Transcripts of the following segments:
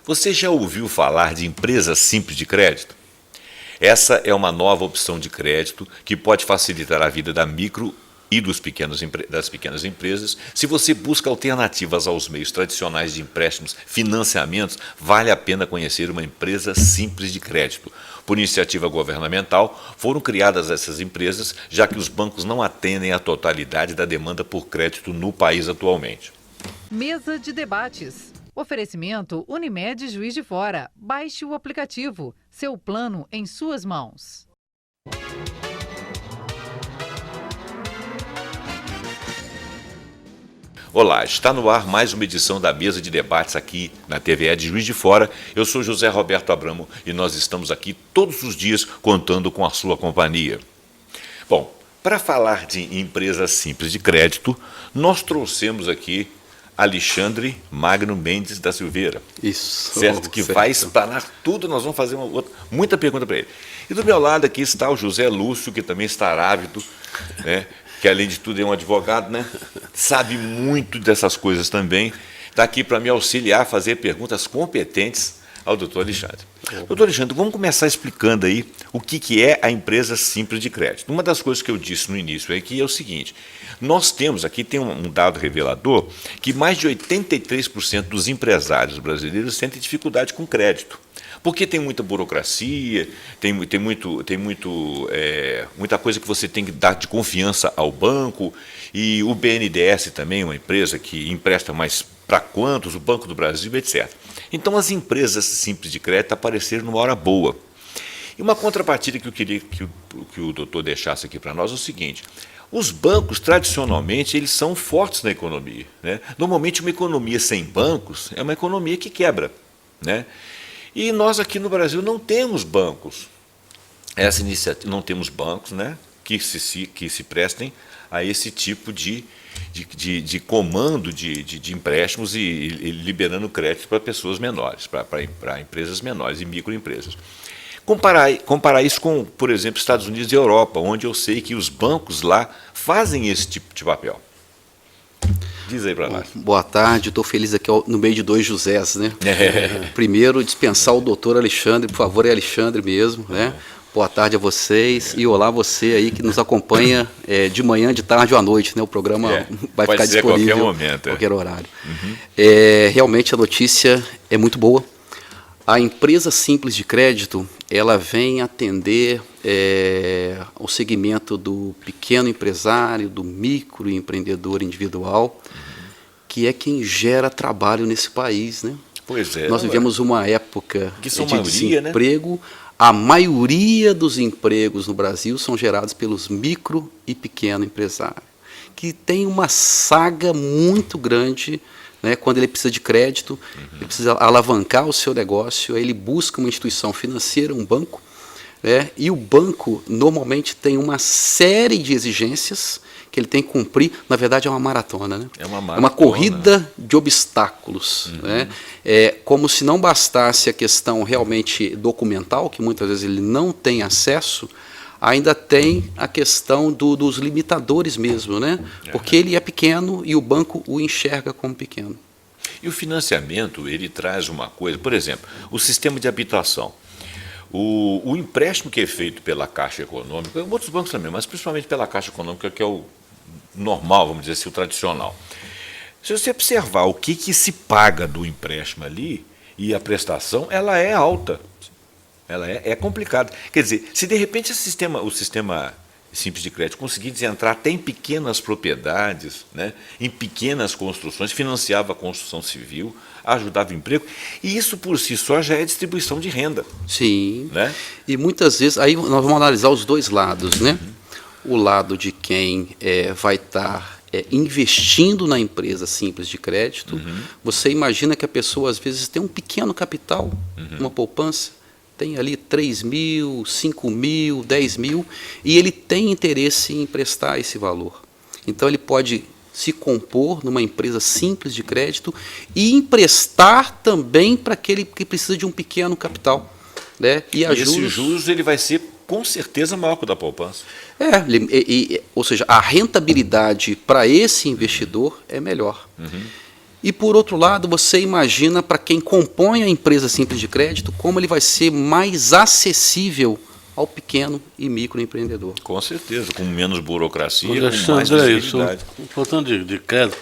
Você já ouviu falar de empresa simples de crédito? Essa é uma nova opção de crédito que pode facilitar a vida da micro e das pequenas empresas. Se você busca alternativas aos meios tradicionais de empréstimos, financiamentos, vale a pena conhecer uma empresa simples de crédito. Por iniciativa governamental, foram criadas essas empresas, já que os bancos não atendem à totalidade da demanda por crédito no país atualmente. Mesa de debates. Oferecimento Unimed Juiz de Fora. Baixe o aplicativo. Seu plano em suas mãos. Olá, está no ar mais uma edição da Mesa de Debates aqui na TVE de Juiz de Fora. Eu sou José Roberto Abramo e nós estamos aqui todos os dias contando com a sua companhia. Bom, para falar de empresa simples de crédito, nós trouxemos aqui Alexandre Magno Mendes da Silveira. Isso. Certo? Que vai explanar tudo, nós vamos fazer muita pergunta para ele. E do meu lado aqui está o José Lúcio, que também está ávido, né? Que além de tudo é um advogado, né? Sabe muito dessas coisas também. Está aqui para me auxiliar a fazer perguntas competentes ao doutor Alexandre. Doutor Alexandre, vamos começar explicando aí o que é a empresa simples de crédito. Uma das coisas que eu disse no início aqui é o seguinte: nós temos aqui, tem um dado revelador, que mais de 83% dos empresários brasileiros sentem dificuldade com crédito. Porque tem muita burocracia, tem muita coisa que você tem que dar de confiança ao banco, e o BNDES também é uma empresa que empresta mais para quantos, o Banco do Brasil, etc. Então as empresas simples de crédito apareceram numa hora boa. E uma contrapartida que eu queria que o doutor deixasse aqui para nós é o seguinte: os bancos, tradicionalmente, eles são fortes na economia, né? Normalmente uma economia sem bancos é uma economia que quebra, né? E nós aqui no Brasil não temos bancos. Essa iniciativa, não temos bancos, né, que se prestem a esse tipo de comando de empréstimos e liberando crédito para pessoas menores, para empresas menores e microempresas. Comparar isso com, por exemplo, Estados Unidos e Europa, onde eu sei que os bancos lá fazem esse tipo de papel. Diz aí para nós. Boa tarde, estou feliz aqui no meio de dois Josés, né? Primeiro, dispensar o doutor Alexandre, por favor, é Alexandre mesmo, né? Boa tarde a vocês e olá você aí que nos acompanha de manhã, de tarde ou à noite, né? O programa vai ficar disponível a qualquer momento, qualquer horário. Realmente a notícia é muito boa. A empresa simples de crédito, ela vem atender o segmento do pequeno empresário, do microempreendedor individual, que é quem gera trabalho nesse país, né? Pois é. Nós vivemos uma época de desemprego, né? A maioria dos empregos no Brasil são gerados pelos micro e pequeno empresário, que tem uma saga muito grande, né, quando ele precisa de crédito, ele precisa alavancar o seu negócio, aí ele busca uma instituição financeira, um banco, né, e o banco normalmente tem uma série de exigências que ele tem que cumprir. Na verdade é uma maratona, né? É uma corrida de obstáculos, né? Como se não bastasse a questão realmente documental, que muitas vezes ele não tem acesso, ainda tem a questão dos limitadores mesmo, né? Porque ele é pequeno e o banco o enxerga como pequeno. E o financiamento, ele traz uma coisa, por exemplo, o sistema de habitação. O empréstimo que é feito pela Caixa Econômica, outros bancos também, mas principalmente pela Caixa Econômica, que é o normal, vamos dizer assim, o tradicional. Se você observar o que se paga do empréstimo ali, e a prestação, ela é alta. Ela é complicada. Quer dizer, se de repente o sistema simples de crédito conseguisse entrar até em pequenas propriedades, né, em pequenas construções, financiava a construção civil, ajudava o emprego, e isso por si só já é distribuição de renda. Sim, né? E muitas vezes, aí nós vamos analisar os dois lados, né? O lado de quem vai estar investindo na empresa simples de crédito. Você imagina que a pessoa às vezes tem um pequeno capital, uma poupança, tem ali 3 mil, 5 mil, 10 mil, e ele tem interesse em emprestar esse valor. Então ele pode se compor numa empresa simples de crédito e emprestar também para aquele que precisa de um pequeno capital, né? E esse juros ele vai ser com certeza maior que o da poupança. Ou seja, a rentabilidade para esse investidor é melhor. E, por outro lado, você imagina para quem compõe a empresa simples de crédito, como ele vai ser mais acessível ao pequeno e microempreendedor. Com certeza, com menos burocracia, Alexandre, com mais visibilidade. Importante de crédito,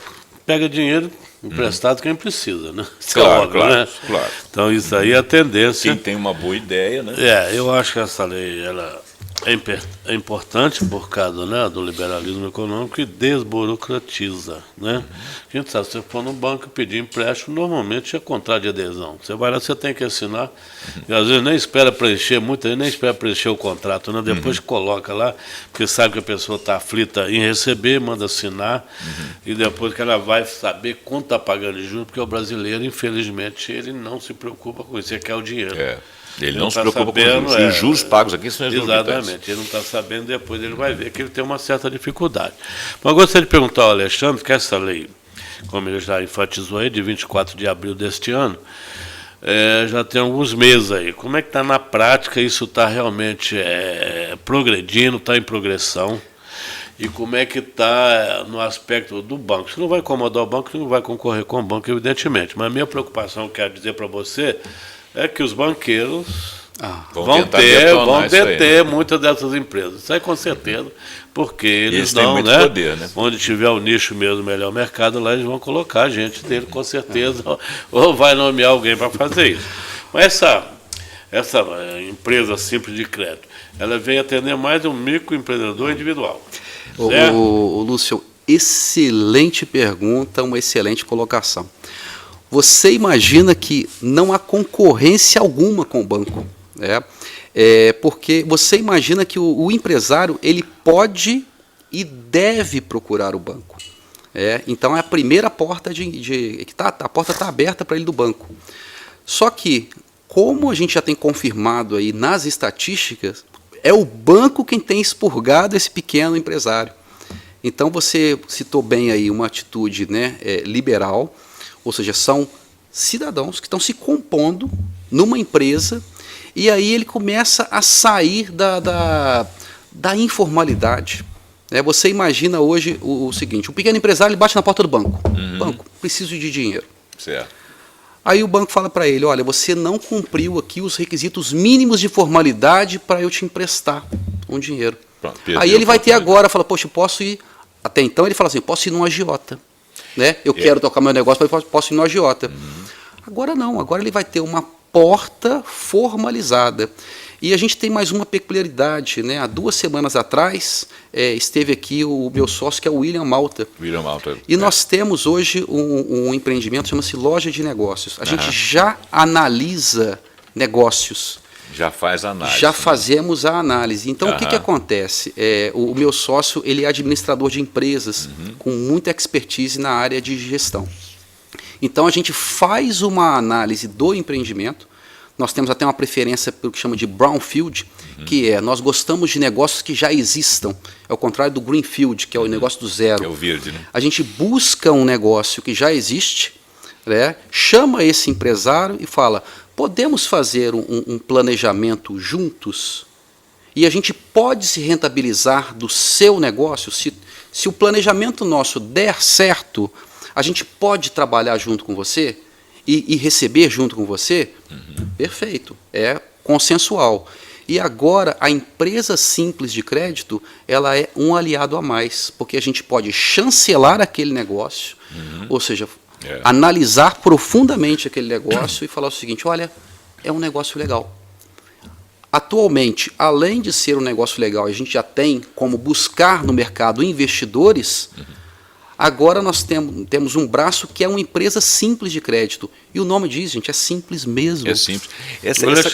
pega dinheiro emprestado quem precisa, né? Claro, óbvio, claro, né? claro. Então isso aí é a tendência. Quem tem uma boa ideia, né? Eu acho que essa lei ela é importante por causa, né, do liberalismo econômico e desburocratiza, né? A gente sabe, se você for no banco e pedir empréstimo, normalmente é contrato de adesão. Você vai lá, você tem que assinar, e às vezes nem espera preencher, muita gente nem espera preencher o contrato, né? Depois coloca lá, porque sabe que a pessoa está aflita em receber, manda assinar, e depois que ela vai saber quanto está pagando de juros, porque o brasileiro, infelizmente, ele não se preocupa com isso, ele quer o dinheiro. Ele não se tá preocupa sabendo, com os juros. E os juros pagos aqui são exorbitantes. Exatamente, ele não está sabendo, depois ele vai ver que ele tem uma certa dificuldade. Mas eu gostaria de perguntar ao Alexandre, que essa lei, como ele já enfatizou aí, de 24 de abril deste ano, já tem alguns meses aí. Como é que está na prática? Isso está realmente progredindo, está em progressão? E como é que está no aspecto do banco? Isso não vai incomodar o banco, não vai concorrer com o banco, evidentemente. Mas a minha preocupação, quero dizer para você, é que os banqueiros vão deter muitas dessas empresas. Isso aí com certeza, porque eles têm não, muito né? Poder, né? Onde tiver o nicho mesmo, melhor mercado, lá eles vão colocar a gente dele, com certeza, ou vai nomear alguém para fazer isso. Mas essa empresa simples de crédito, ela vem atender mais um microempreendedor individual. O Lúcio, excelente pergunta, uma excelente colocação. Você imagina que não há concorrência alguma com o banco, né? Porque você imagina que o empresário ele pode e deve procurar o banco. Então é a primeira porta a porta está aberta para ele do banco. Só que, como a gente já tem confirmado aí nas estatísticas, é o banco quem tem expurgado esse pequeno empresário. Então você citou bem aí uma atitude, né, liberal. Ou seja, são cidadãos que estão se compondo numa empresa e aí ele começa a sair da informalidade. Você imagina hoje o seguinte, o pequeno empresário ele bate na porta do banco. Banco, preciso de dinheiro. Certo. Aí o banco fala para ele, olha, você não cumpriu aqui os requisitos mínimos de formalidade para eu te emprestar um dinheiro. Pronto, aí ele vai ter agora, fala, poxa, posso ir... Até então ele fala assim, posso ir num agiota. Eu quero tocar meu negócio, mas posso ir no agiota. Agora não, agora ele vai ter uma porta formalizada. E a gente tem mais uma peculiaridade, né? Há 2 semanas atrás esteve aqui o meu sócio, que é o William Malta. E nós temos hoje um empreendimento, chama-se Loja de Negócios. A gente já analisa negócios. Já faz análise. Já fazemos a análise. Então, o que acontece? O meu sócio ele é administrador de empresas com muita expertise na área de gestão. Então, a gente faz uma análise do empreendimento. Nós temos até uma preferência pelo que chama de brownfield, que nós gostamos de negócios que já existam. É o contrário do greenfield, que é o negócio do zero. É o verde, né? A gente busca um negócio que já existe, né? Chama esse empresário e fala... Podemos fazer um planejamento juntos e a gente pode se rentabilizar do seu negócio? Se o planejamento nosso der certo, a gente pode trabalhar junto com você e receber junto com você? Perfeito, é consensual. E agora a empresa simples de crédito ela é um aliado a mais, porque a gente pode chancelar aquele negócio, ou seja... analisar profundamente aquele negócio e falar o seguinte, olha, é um negócio legal. Atualmente, além de ser um negócio legal, a gente já tem como buscar no mercado investidores, agora nós temos um braço que é uma empresa simples de crédito. E o nome diz, gente, é simples mesmo. É simples. Essa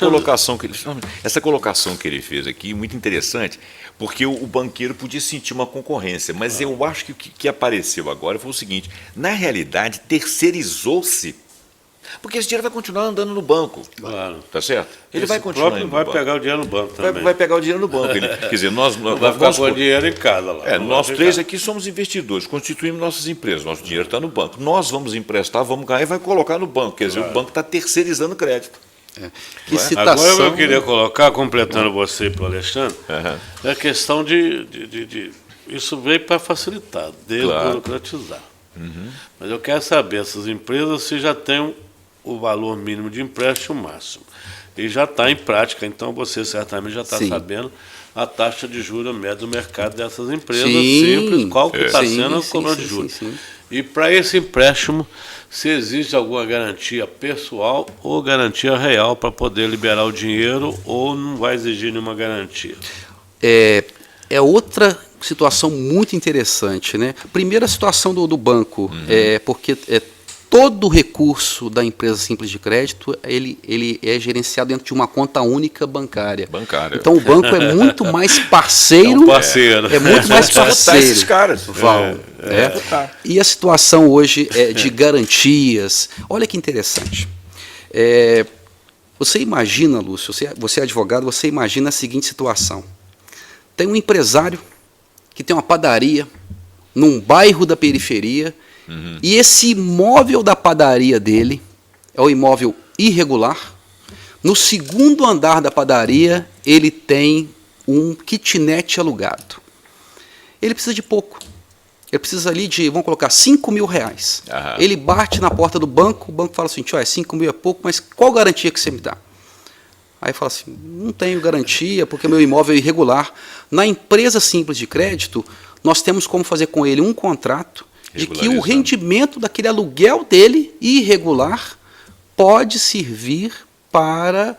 colocação que ele fez aqui, muito interessante, porque o banqueiro podia sentir uma concorrência, mas eu acho que o que apareceu agora foi o seguinte, na realidade, terceirizou-se, porque esse dinheiro vai continuar andando no banco. Claro. Tá certo? Ele vai continuar indo no banco. Vai pegar o dinheiro no banco também. Vai pegar o dinheiro no banco. Quer dizer, nós vai ficar com o dinheiro em casa lá. Nós 3 aqui somos investidores, constituímos nossas empresas, nosso dinheiro está no banco. Nós vamos emprestar, vamos ganhar e vai colocar no banco. Quer dizer, o banco está terceirizando crédito. Que citação... Agora eu queria colocar, completando você e para o Alexandre, a questão de isso veio para facilitar, desburocratizar. Mas eu quero saber, essas empresas, se já têm o valor mínimo de empréstimo máximo. E já está em prática, então você certamente já está sabendo a taxa de juros média do mercado dessas empresas simples, qual que está sendo a cobrança de juros. E para esse empréstimo, se existe alguma garantia pessoal ou garantia real para poder liberar o dinheiro, ou não vai exigir nenhuma garantia? É outra situação muito interessante, né? Primeira situação do banco, porque todo o recurso da empresa simples de crédito, ele é gerenciado dentro de uma conta única bancária. Então o banco é muito mais parceiro. É muito mais parceiro. Esses caras. E a situação hoje de garantias. Olha que interessante. Você imagina, Lúcio, você é advogado, você imagina a seguinte situação. Tem um empresário que tem uma padaria num bairro da periferia, e esse imóvel da padaria dele é um imóvel irregular. No segundo andar da padaria, ele tem um kitnet alugado. Ele precisa de pouco. Ele precisa ali de, vamos colocar, R$5.000. Ele bate na porta do banco, o banco fala assim, 5.000 é pouco, mas qual garantia que você me dá? Aí fala assim, não tenho garantia porque meu imóvel é irregular. Na empresa simples de crédito, nós temos como fazer com ele um contrato de que o rendimento daquele aluguel dele, irregular, pode servir para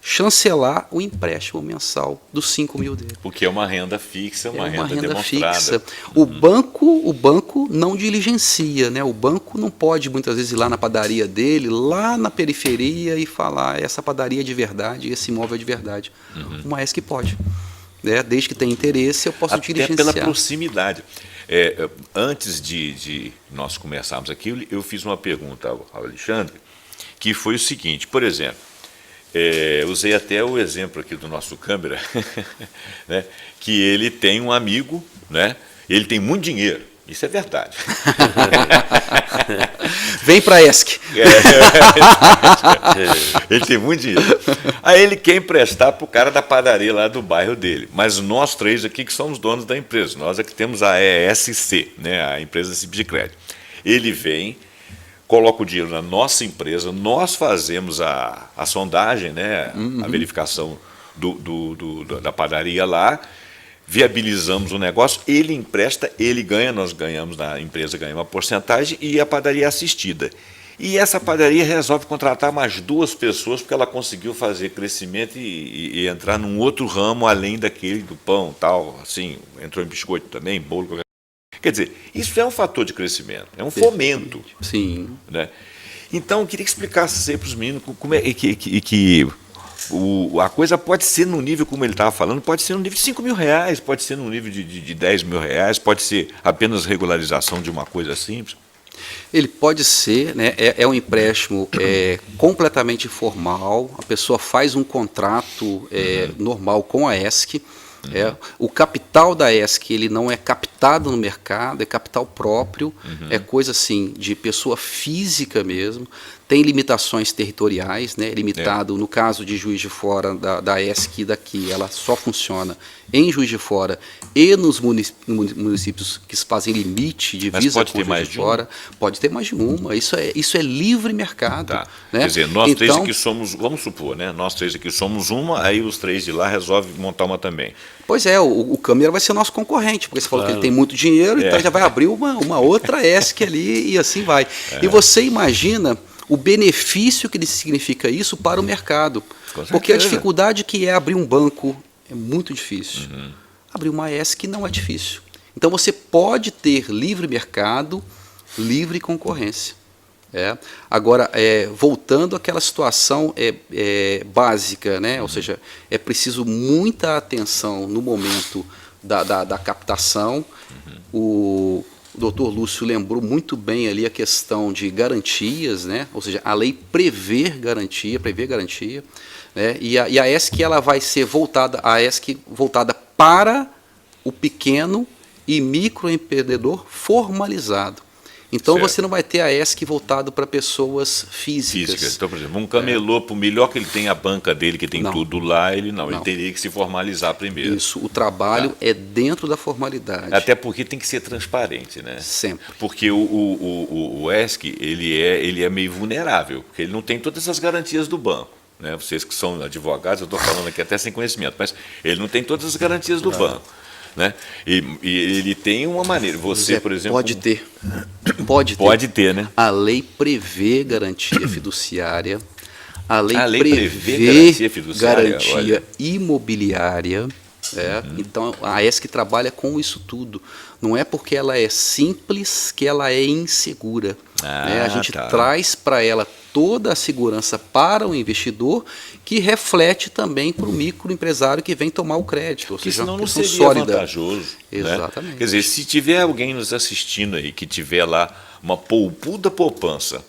chancelar o empréstimo mensal dos R$5.000 dele. Porque é uma renda fixa, uma renda demonstrada. Fixa. O banco não diligencia, né? O banco não pode muitas vezes ir lá na padaria dele, lá na periferia, e falar essa padaria é de verdade, esse imóvel é de verdade. O Maersk pode. Né? Desde que tenha interesse, eu posso diligenciar. Até pela proximidade. Antes de nós começarmos aqui, eu fiz uma pergunta ao Alexandre, que foi o seguinte, por exemplo, usei até o exemplo aqui do nosso câmera, né, que ele tem um amigo, né, ele tem muito dinheiro, isso é verdade. Vem para a ESC. Ele tem muito dinheiro. Aí ele quer emprestar para o cara da padaria lá do bairro dele. Mas nós três aqui que somos donos da empresa, nós é que temos a ESC, né, a empresa simples de crédito. Ele vem, coloca o dinheiro na nossa empresa, nós fazemos a sondagem, né, a verificação da padaria lá, viabilizamos o negócio, ele empresta, ele ganha, nós ganhamos, a empresa ganha uma porcentagem e a padaria é assistida. E essa padaria resolve contratar mais 2 pessoas porque ela conseguiu fazer crescimento e entrar num outro ramo além daquele do pão, tal, assim, entrou em biscoito também, bolo, qualquer coisa. Quer dizer, isso é um fator de crescimento, é um fomento. Sim. Né? Então, eu queria que explicasse para os meninos como é a coisa pode ser no nível, como ele estava falando, pode ser no nível de R$5.000, pode ser no nível de R$10.000, pode ser apenas regularização de uma coisa simples. Ele pode ser, né, é um empréstimo completamente formal, a pessoa faz um contrato normal com a ESC. O capital da ESC ele não é captado no mercado, é capital próprio, é coisa assim de pessoa física mesmo, tem limitações territoriais, né, limitado no caso de Juiz de Fora da ESC daqui, ela só funciona em Juiz de Fora e nos municípios que fazem limite divisa com Juiz de Fora. Pode ter mais de uma, isso é livre mercado. Tá. Né? Quer dizer, nós três aqui somos, vamos supor, né? Nós três aqui somos uma, aí os 3 de lá resolvem montar uma também. Pois é, o câmera vai ser nosso concorrente, porque você falou que ele tem muito dinheiro, então já vai abrir uma outra ESC ali e assim vai. E você imagina o benefício que significa isso para o mercado. Porque a dificuldade que é abrir um banco é muito difícil. Abrir uma ESC não é difícil. Então você pode ter livre mercado, livre concorrência. Agora, voltando àquela situação básica, né? Ou seja, é preciso muita atenção no momento da captação. O doutor Lúcio lembrou muito bem ali a questão de garantias, né? Ou seja, a lei prevê garantia, né? E a ESC ela vai ser voltada para o pequeno e microempreendedor formalizado. Então você não vai ter a ESC voltado para pessoas físicas. Então, por exemplo, um camelô, por melhor que ele tenha a banca dele, que tem tudo lá, ele teria que se formalizar primeiro. Isso, o trabalho é dentro da formalidade. Até porque tem que ser transparente, né? Sempre. Porque o ESC, ele é meio vulnerável, porque ele não tem todas as garantias do banco. Né? Vocês que são advogados, eu estou falando aqui até sem conhecimento, mas ele não tem todas as garantias do banco. Né? E ele tem uma maneira. Você, por exemplo. Pode ter. Pode ter, né? A lei prevê garantia fiduciária. A lei prevê garantia imobiliária. Então, a ESC trabalha com isso tudo. Não é porque ela é simples que ela é insegura. A gente traz para ela toda a segurança para o investidor, que reflete também para o microempresário que vem tomar o crédito. Ou porque seja, senão não seria vantajoso. Exatamente. Né? Quer dizer, se tiver alguém nos assistindo aí que tiver lá uma poupuda poupança,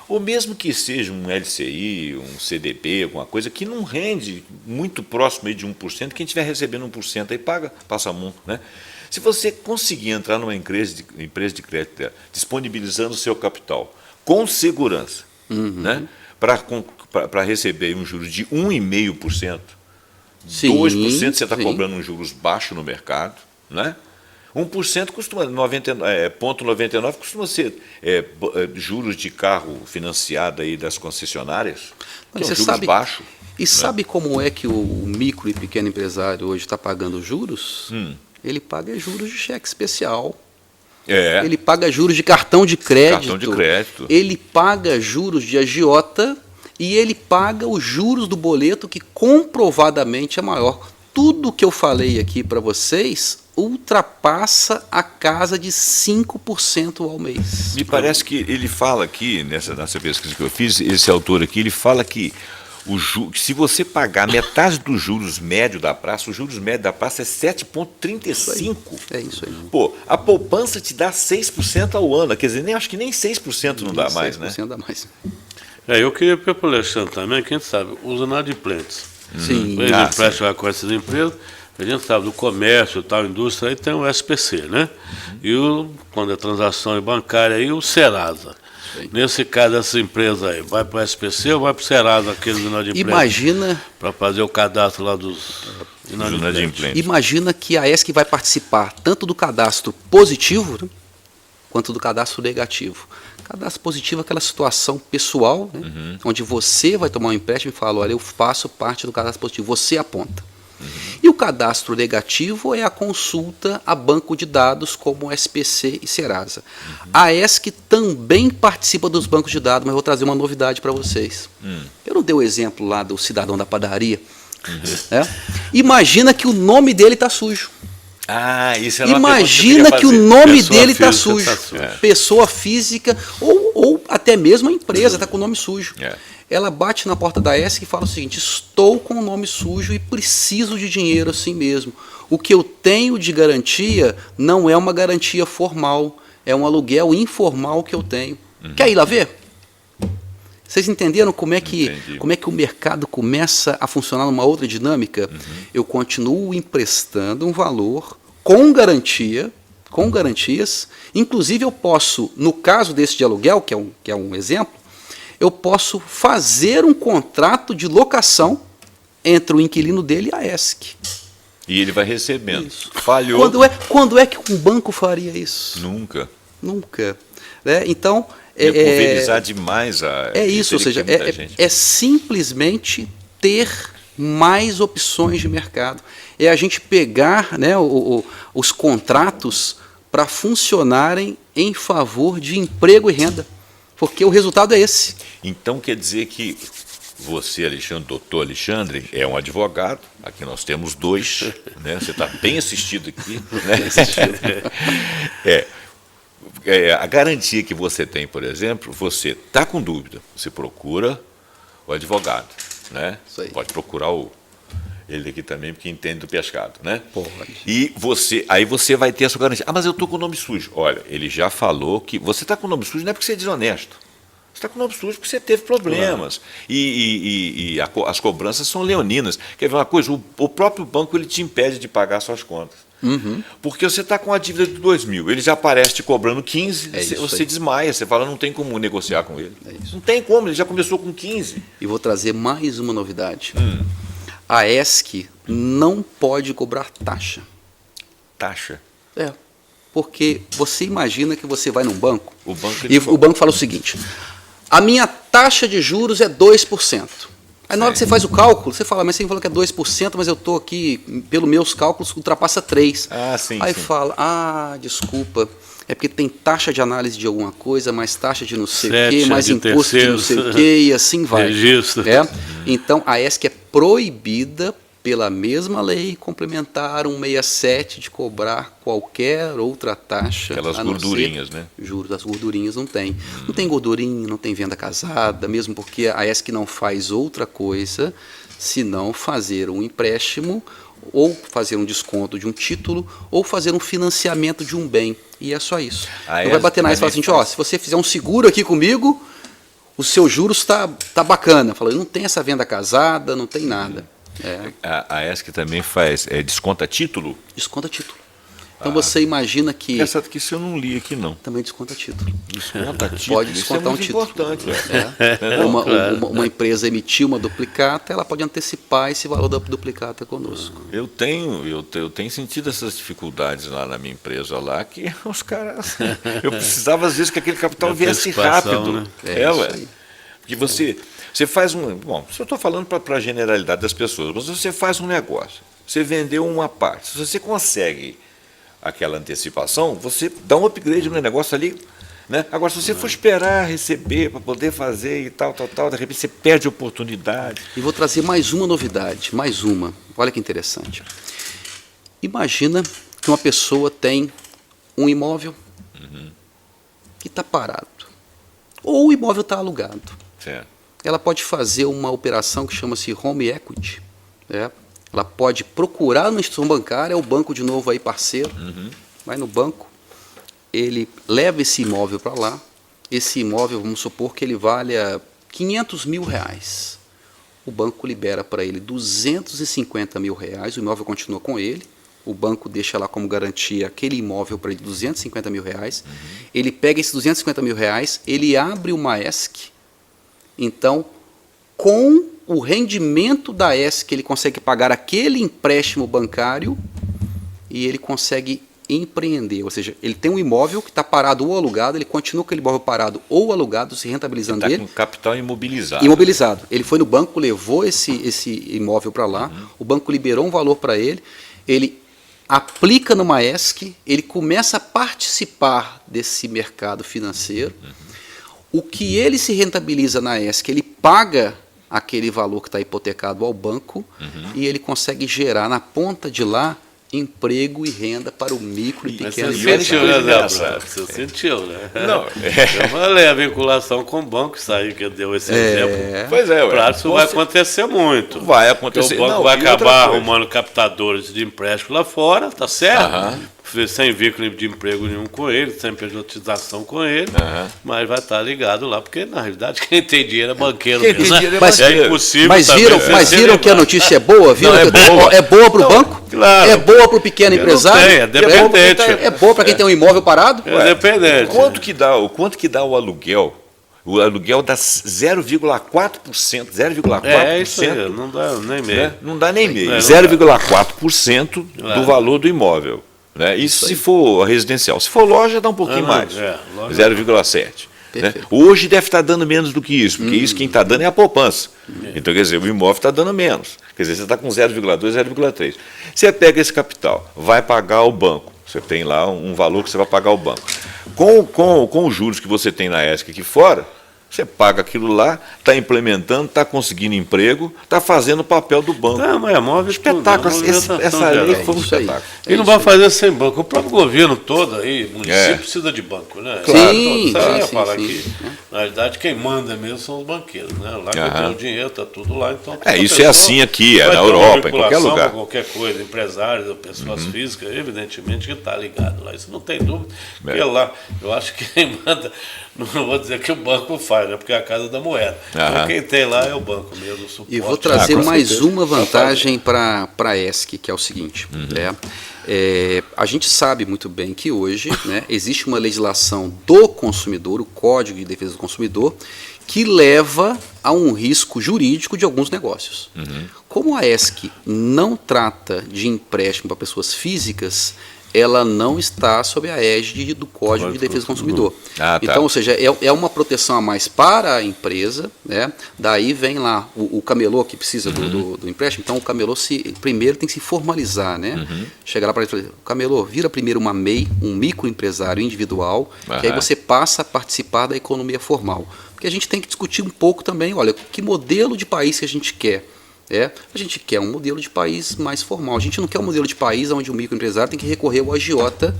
ou mesmo que seja um LCI, um CDB, alguma coisa que não rende muito próximo aí de 1%, quem estiver recebendo 1% aí passa muito, né? Se você conseguir entrar numa empresa de crédito disponibilizando o seu capital com segurança, né, para receber um juros de 1,5%, 2% você está cobrando um juros baixo no mercado, né? 1% costuma, 0,99 costuma ser juros de carro financiado aí das concessionárias, que é um juros baixo. E sabe como é que o micro e pequeno empresário hoje está pagando juros? Ele paga juros de cheque especial. Ele paga juros de cartão de crédito. Ele paga juros de agiota e ele paga os juros do boleto, que comprovadamente é maior. Tudo que eu falei aqui para vocês ultrapassa a casa de 5% ao mês. Me parece que ele fala aqui, nessa pesquisa que eu fiz, esse autor aqui, ele fala que se você pagar metade dos juros médio da praça, o juros médio da praça é 7,35%. É isso aí. Pô, a poupança te dá 6% ao ano. Quer dizer, acho que nem 6% não dá mais, né? 6% dá mais. Eu queria pedir para o Alexandre também, quem sabe, os inadimplentes. Sim. Ele empresta com essas empresas, a gente sabe, do comércio, tal, indústria, aí tem o SPC, né? E quando é transação bancária, aí o Serasa. Nesse caso, essa empresa aí, vai para o SPC ou vai para o Serasa, aqueles inadimplentes? Imagina... Para fazer o cadastro lá dos inadimplentes. Imagina que a ESC vai participar tanto do cadastro positivo, né, quanto do cadastro negativo. Cadastro positivo é aquela situação pessoal, né, onde você vai tomar um empréstimo e fala, olha, eu faço parte do cadastro positivo, você aponta. E o cadastro negativo é a consulta a banco de dados como SPC e Serasa. A ESC também participa dos bancos de dados, mas eu vou trazer uma novidade para vocês. Eu não dei o exemplo lá do cidadão da padaria. Imagina que o nome dele está sujo. Isso é uma Imagina que o nome dele está sujo. Pessoa física ou até mesmo a empresa está com o nome sujo. Ela bate na porta da ESC e fala o seguinte: estou com o nome sujo e preciso de dinheiro assim mesmo. O que eu tenho de garantia não é uma garantia formal, é um aluguel informal que eu tenho. Quer ir lá ver? Vocês entenderam como é que o mercado começa a funcionar numa outra dinâmica? Eu continuo emprestando um valor com garantias. Inclusive eu posso, no caso desse de aluguel, que é um exemplo, eu posso fazer um contrato de locação entre o inquilino dele e a ESC. E ele vai recebendo. Isso. Falhou. Quando é que um banco faria isso? Nunca. Então... pulverizar demais a... É isso, ou seja, é simplesmente ter mais opções de mercado. É a gente pegar, né, os contratos para funcionarem em favor de emprego e renda. Porque o resultado é esse. Então quer dizer que você, Alexandre, doutor Alexandre, é um advogado. Aqui nós temos dois, né? Você está bem assistido aqui. Né? A garantia que você tem, por exemplo, você está com dúvida, você procura o advogado. Né? Pode procurar ele aqui também, porque entende do pescado, né? Pode. E aí você vai ter a sua garantia. Mas eu estou com o nome sujo. Olha, ele já falou que você está com o nome sujo não é porque você é desonesto. Você está com o nome sujo porque você teve problemas. As cobranças são leoninas. Quer ver uma coisa? O próprio banco ele te impede de pagar suas contas. Porque você está com a dívida de 2 mil, ele já aparece te cobrando 15, você desmaia, você fala, não tem como negociar com ele. Não tem como, ele já começou com 15. E vou trazer mais uma novidade. A ESC não pode cobrar taxa. Taxa? Porque você imagina que você vai num banco, o banco fala o seguinte, a minha taxa de juros é 2%. Aí na hora que você faz o cálculo, você fala, mas você falou que é 2%, mas eu estou aqui, pelos meus cálculos, ultrapassa 3%. Aí fala, desculpa, é porque tem taxa de análise de alguma coisa, mais taxa de não sei o quê, mais imposto de não sei o quê, e assim vai. Então, a ESC é proibida pela mesma lei complementar 167 de cobrar qualquer outra taxa. Aquelas gordurinhas, né? Juros, as gordurinhas não tem. Não tem gordurinha, não tem venda casada, mesmo porque a ESC não faz outra coisa senão fazer um empréstimo ou fazer um desconto de um título ou fazer um financiamento de um bem. E é só isso. Não vai bater na ESC e falar assim, se você fizer um seguro aqui comigo, os seus juros tá bacana. Fala, não tem essa venda casada, não tem nada. A ESC também faz, desconta título? Desconta título. Então você imagina que... Essa que isso eu não li aqui, não. Também desconta título. Desconta título? Pode descontar um título. Importante. Uma empresa emitiu uma duplicata, ela pode antecipar esse valor da duplicata conosco. Eu tenho sentido essas dificuldades lá na minha empresa, lá, que os caras... Eu precisava, às vezes, que aquele capital viesse rápido. Né? Porque você faz bom, se eu estou falando para a generalidade das pessoas, mas você faz um negócio, você vendeu uma parte, se você consegue aquela antecipação, você dá um upgrade no negócio ali, né? Agora, se você for esperar receber para poder fazer e tal, de repente você perde a oportunidade. E vou trazer mais uma novidade, mais uma. Olha que interessante. Imagina que uma pessoa tem um imóvel que está parado, ou o imóvel está alugado. Certo. Ela pode fazer uma operação que chama-se home equity. Ela pode procurar na instituição bancária, o banco de novo aí parceiro, vai no banco, ele leva esse imóvel para lá, esse imóvel, vamos supor que ele valha 500 mil reais. O banco libera para ele 250 mil reais, o imóvel continua com ele, o banco deixa lá como garantia aquele imóvel para ele, 250 mil reais, ele pega esses 250 mil reais, ele abre uma ESC. Então, com o rendimento da ESC, ele consegue pagar aquele empréstimo bancário e ele consegue empreender. Ou seja, ele tem um imóvel que está parado ou alugado, ele continua com aquele imóvel parado ou alugado, se rentabilizando ele dele. Está com capital imobilizado. Imobilizado. Ele foi no banco, levou esse imóvel para lá, o banco liberou um valor para ele, ele aplica numa ESC, ele começa a participar desse mercado financeiro. O que ele se rentabiliza na ESC, ele paga aquele valor que está hipotecado ao banco e ele consegue gerar na ponta de lá emprego e renda para o micro e pequeno empresário. Você sentiu, né? Não. Eu falei a vinculação com o banco, isso aí que eu dei esse exemplo. Pois é, claro, isso vai acontecer muito. Vai acontecer. Porque o banco vai acabar arrumando captadores de empréstimo lá fora, tá certo? Sem vínculo de emprego nenhum com ele, sem pejotização com ele, mas vai estar ligado lá, porque na realidade quem tem dinheiro é banqueiro mesmo. É impossível. Mas viram que a notícia é boa? Viram que é boa para o banco? Claro. É boa para o pequeno empresário? É dependente. É boa para quem tem um imóvel parado? É dependente. Quanto que dá o aluguel? O aluguel dá 0,4%. 0,4%. É isso aí, não dá nem meio. Né? Não dá nem meio. 0,4% do valor do imóvel. Né? Isso se for residencial. Se for loja, dá um pouquinho mais. 0,7%. Né? Hoje deve estar dando menos do que isso, porque isso quem está dando é a poupança. Então, quer dizer, o imóvel está dando menos. Quer dizer, você está com 0,2%, 0,3%. Você pega esse capital, vai pagar ao banco. Você tem lá um valor que você vai pagar ao banco. Com os juros que você tem na ESC aqui fora, você paga aquilo lá, está implementando, está conseguindo emprego, está fazendo o papel do banco. Não, mas é móvel espetáculo. Essa lei foi um espetáculo. E não vai fazer sem banco. O próprio governo todo aí, o município precisa de banco, né? Claro. Sim. Na verdade, quem manda mesmo são os banqueiros, né? Lá que tem o dinheiro, está tudo lá. Então, isso é assim aqui, na Europa, em qualquer lugar. Qualquer coisa, empresários, pessoas físicas, evidentemente que está ligado lá. Isso não tem dúvida. Porque lá, eu acho que quem manda, não vou dizer que o banco faz, né? Porque é a casa da moeda. Então, quem tem lá é o banco mesmo, o suporte. E vou trazer mais uma vantagem para a ESC, que é o seguinte. A gente sabe muito bem que hoje, né, existe uma legislação do consumidor, o Código de Defesa do Consumidor, que leva a um risco jurídico de alguns negócios. Como a ESC não trata de empréstimo para pessoas físicas, ela não está sob a égide do Código de Defesa do Consumidor. Tá. Então, ou seja, é uma proteção a mais para a empresa, né? Daí vem lá o camelô que precisa do empréstimo. Então, o camelô primeiro tem que se formalizar, né? Chegar lá para ele e falar, camelô, vira primeiro uma MEI, um microempresário individual, que aí você passa a participar da economia formal. Porque a gente tem que discutir um pouco também, olha, que modelo de país que a gente quer. A gente quer um modelo de país mais formal. A gente não quer um modelo de país onde o microempresário tem que recorrer ao agiota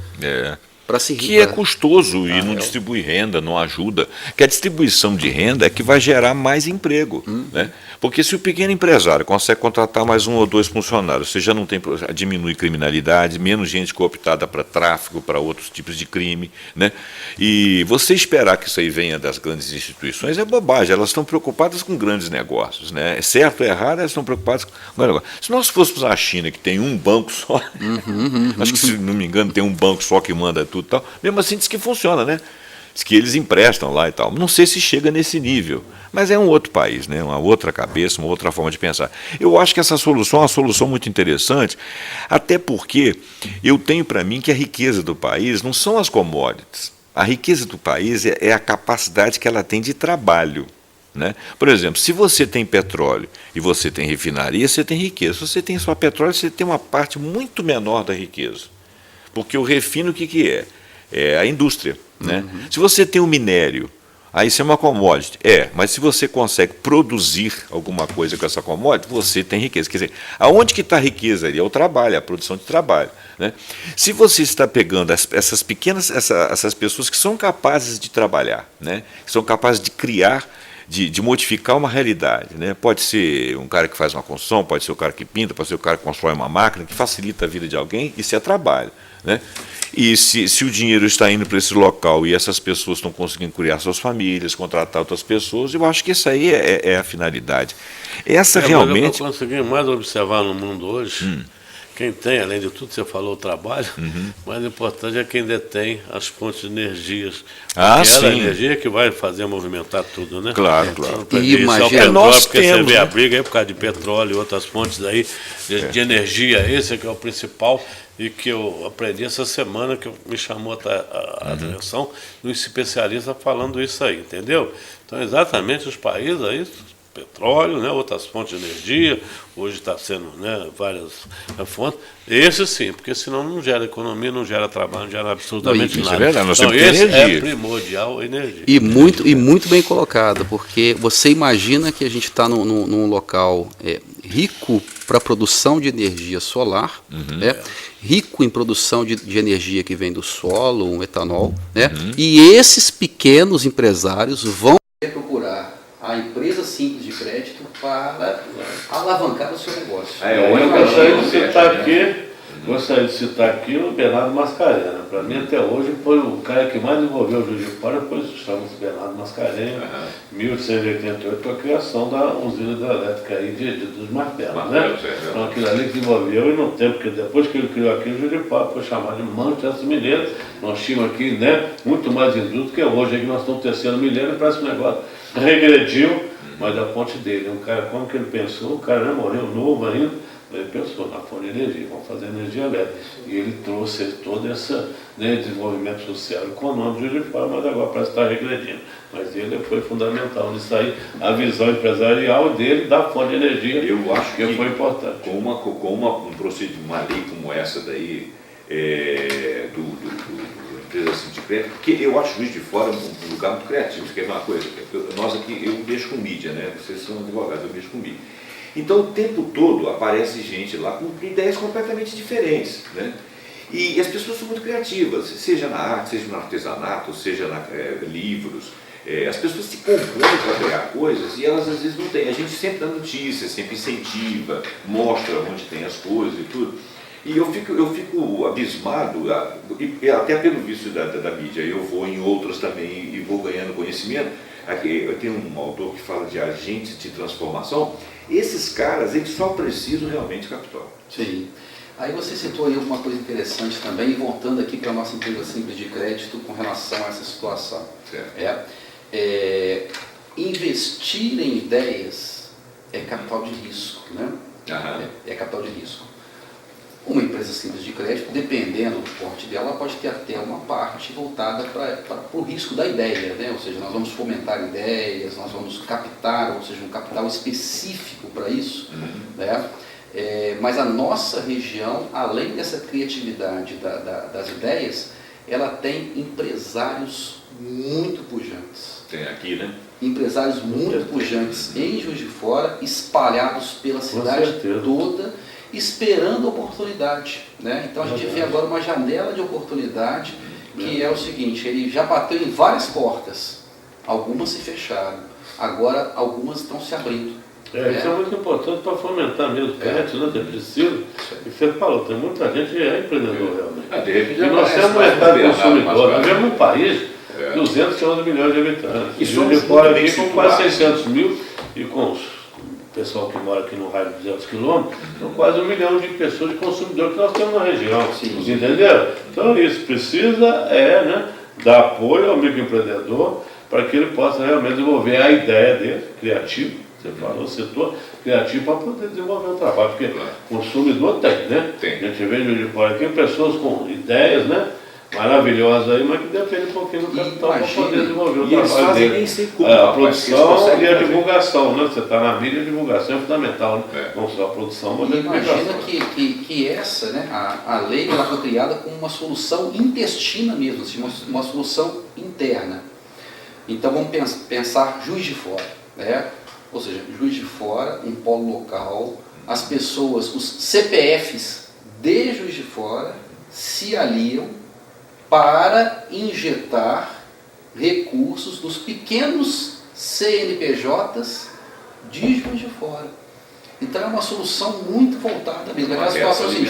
para se que é custoso e não distribui renda, não ajuda. Que a distribuição de renda é que vai gerar mais emprego. Né? Porque se o pequeno empresário consegue contratar mais 1 ou 2 funcionários, você já não tem, diminui criminalidade, menos gente cooptada para tráfico, para outros tipos de crime. Né? E você esperar que isso aí venha das grandes instituições é bobagem. Elas estão preocupadas com grandes negócios. Né? Certo ou errado, elas estão preocupadas com grandes negócios. Se nós fôssemos a China, que tem um banco só, acho que, se não me engano, tem um banco só que manda tudo e tal, mesmo assim diz que funciona, né? Diz que eles emprestam lá e tal. Não sei se chega nesse nível, mas é um outro país, né? Uma outra cabeça, uma outra forma de pensar. Eu acho que essa solução é uma solução muito interessante, até porque eu tenho para mim que a riqueza do país não são as commodities. A riqueza do país é a capacidade que ela tem de trabalho. Né? Por exemplo, se você tem petróleo e você tem refinaria, você tem riqueza. Se você tem só petróleo, você tem uma parte muito menor da riqueza. Porque o refino, o que é? É a indústria. Né? Se você tem um minério, aí isso é uma commodity. Mas se você consegue produzir alguma coisa com essa commodity, você tem riqueza. Quer dizer, aonde que está a riqueza ali? É o trabalho, a produção de trabalho. Né? Se você está pegando essas pequenas, essas pessoas que são capazes de trabalhar, né? Que são capazes de criar, de modificar uma realidade. Né? Pode ser um cara que faz uma construção, pode ser o cara que pinta, pode ser o cara que constrói uma máquina, que facilita a vida de alguém, isso é trabalho. Né? E se o dinheiro está indo para esse local e essas pessoas estão conseguindo criar suas famílias, contratar outras pessoas, eu acho que isso aí é a finalidade. Essa realmente... Eu consegui mais observar no mundo hoje, quem tem, além de tudo, você falou o trabalho, o mais importante é quem detém as fontes de energias. Aquela energia que vai fazer movimentar tudo, né? Claro. E imagina, porque você vê a briga aí por causa de petróleo e outras fontes aí de energia, esse é que é o principal, e que eu aprendi essa semana, que me chamou a atenção, um especialista falando isso aí, entendeu? Então, exatamente os países aí, petróleo, né, outras fontes de energia, hoje está sendo, né, várias fontes, esse sim, porque senão não gera economia, não gera trabalho, não gera absolutamente nada. Verdade, então esse é primordial, energia. E muito bem colocado, porque você imagina que a gente está num local rico para produção de energia solar, né? Rico em produção de energia que vem do solo, um etanol, né? E esses pequenos empresários vão procurar a empresa simples de crédito para alavancar o seu negócio. Eu gostaria de citar aqui o Bernardo Mascarenhas. Para mim, até hoje, foi o cara que mais desenvolveu o Juiz de Fora, depois chama-se Bernardo Mascarenhas, em 1888, com a criação da usina hidrelétrica aí dos martelos. Né? Então, aquilo ali que desenvolveu, e não tem, porque depois que ele criou aqui, o Juiz de Fora foi chamado de Manchester Mineiro. Nós tínhamos aqui, né, muito mais indústria do que hoje, aqui nós estamos no 3º milênio, parece que o negócio regrediu, mas da fonte dele. Um cara, como que ele pensou? O cara, né, morreu novo ainda. Ele pensou na fonte de energia, vamos fazer energia elétrica. E ele trouxe todo esse, né, desenvolvimento social e econômico de fora, mas agora parece estar regredindo. Mas ele foi fundamental nisso aí, a visão empresarial dele da fonte de energia. Eu acho que foi importante. Com um procedimento, uma lei como essa daí, empresa assim de crédito, porque eu acho Juiz de Fora um lugar muito criativo. Isso que é uma coisa, nós aqui, eu mexo com mídia, né? Vocês são advogados, eu mexo com mídia. Então, o tempo todo aparece gente lá com ideias completamente diferentes, né? E as pessoas são muito criativas, seja na arte, seja no artesanato, seja livros. As pessoas se compõem para criar coisas e elas às vezes não têm. A gente sempre dá notícias, sempre incentiva, mostra onde tem as coisas e tudo. E eu fico abismado, e até pelo vício da mídia, eu vou em outras também e vou ganhando conhecimento. Aqui, eu tenho um autor que fala de agentes de transformação. Esses caras, eles só precisam realmente de capital. Sim. Aí você citou aí alguma coisa interessante também, voltando aqui para a nossa empresa simples de crédito com relação a essa situação. Investir em ideias é capital de risco, né? É capital de risco. Uma empresa simples de crédito, dependendo do porte dela, pode ter até uma parte voltada para o risco da ideia, né? Ou seja, nós vamos fomentar ideias, nós vamos captar, ou seja, um capital específico para isso, né? Mas a nossa região, além dessa criatividade das ideias, ela tem empresários muito pujantes. Tem aqui, né? Empresários muito pujantes em Juiz de Fora, espalhados pela cidade toda, esperando oportunidade, né? Então a gente vê agora uma janela de oportunidade, que é o seguinte: ele já bateu em várias portas, algumas se fecharam, agora algumas estão se abrindo. Isso é muito importante para fomentar mesmo o crédito, né? É preciso. E você falou, tem muita gente que é empreendedor realmente. E nós temos um mercado consumidor. Nós vemos um país de 211 milhões de habitantes. E Juiz de Fora aqui com quase 600 mil e com o pessoal que mora aqui no raio de 200 quilômetros, são quase 1 milhão de pessoas, de consumidores que nós temos na região. Vocês entenderam? Então isso precisa dar apoio ao microempreendedor para que ele possa realmente desenvolver a ideia dele, criativo. Você falou, o setor criativo para poder desenvolver o trabalho, porque consumidor tem, né? Tem. A gente vê de fora aqui pessoas com ideias, né? Maravilhosas aí, mas que depende um pouquinho do capital para poder desenvolver o trabalho dele. A produção e a divulgação, né? Você está na mídia, a divulgação é fundamental, né? Não só a produção, mas a divulgação. Imagina que essa, né, a lei, ela foi criada como uma solução intestina mesmo, assim, uma solução interna. Então vamos pensar Juiz de Fora, né? Ou seja, Juiz de Fora, um polo local, as pessoas, os CPFs de Juiz de Fora se aliam para injetar recursos dos pequenos CNPJs de Juiz de Fora. Então é uma solução muito voltada mesmo. Aquela situação assim,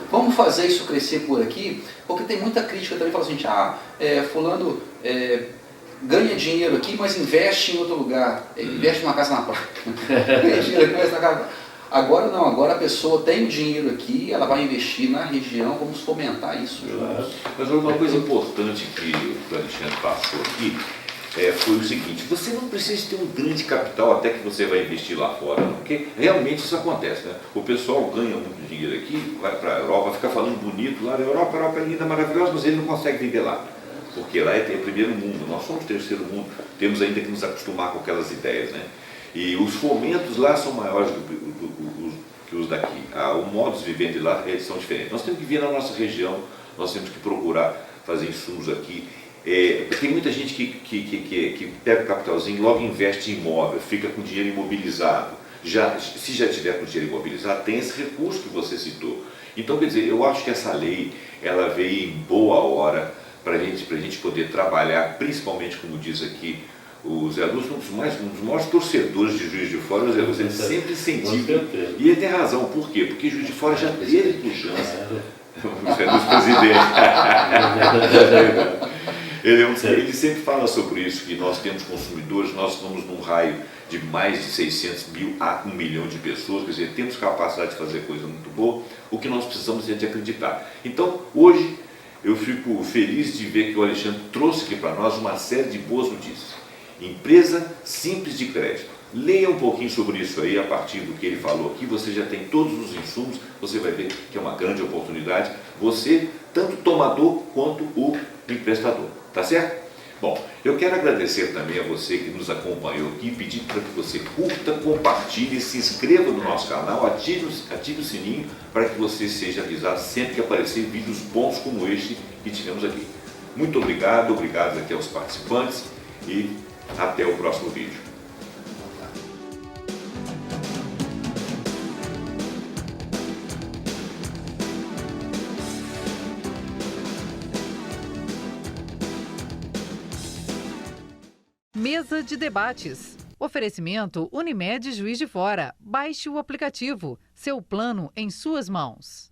vamos fazer isso crescer por aqui, porque tem muita crítica também, fala assim, fulano ganha dinheiro aqui, mas investe em outro lugar, investe numa casa na praia. Ganha dinheiro aqui, investe na casa. Agora não, agora a pessoa tem o dinheiro aqui, ela vai investir na região, vamos fomentar isso juntos. Mas uma coisa importante que o Alexandre passou aqui foi o seguinte: você não precisa ter um grande capital até que você vai investir lá fora, não, porque realmente isso acontece, né? O pessoal ganha muito dinheiro aqui, vai para a Europa, fica falando bonito lá na Europa, a Europa é linda, maravilhosa, mas ele não consegue viver lá. Porque lá é primeiro mundo, nós somos terceiro mundo, temos ainda que nos acostumar com aquelas ideias, né? E os fomentos lá são maiores que os daqui. O modo de viver de lá eles são diferentes. Nós temos que vir na nossa região, nós temos que procurar fazer insumos aqui. Tem muita gente que pega o capitalzinho e logo investe em imóvel, fica com dinheiro imobilizado. Se já tiver com dinheiro imobilizado, tem esse recurso que você citou. Então, quer dizer, eu acho que essa lei, ela veio em boa hora, para a gente poder trabalhar, principalmente, como diz aqui o Zé Lúcio, um dos maiores torcedores de Juiz de Fora. O Zé Lúcio, ele sempre incentiva, e ele tem razão. Por quê? Porque Juiz de Fora já teve pujança. O Zé Lúcio, presidente. Ele sempre fala sobre isso, que nós temos consumidores, nós estamos num raio de mais de 600 mil a 1 milhão de pessoas, quer dizer, temos capacidade de fazer coisa muito boa. O que nós precisamos é de acreditar. Então, hoje, eu fico feliz de ver que o Alexandre trouxe aqui para nós uma série de boas notícias. Empresa simples de crédito. Leia um pouquinho sobre isso aí, a partir do que ele falou aqui, você já tem todos os insumos, você vai ver que é uma grande oportunidade, você, tanto tomador quanto o emprestador, tá certo? Bom, eu quero agradecer também a você que nos acompanhou aqui, pedir para que você curta, compartilhe, se inscreva no nosso canal, ative o sininho para que você seja avisado sempre que aparecer vídeos bons como este que tivemos aqui. Muito obrigado aqui aos participantes e até o próximo vídeo. Mesa de debates. Oferecimento Unimed Juiz de Fora. Baixe o aplicativo. Seu plano em suas mãos.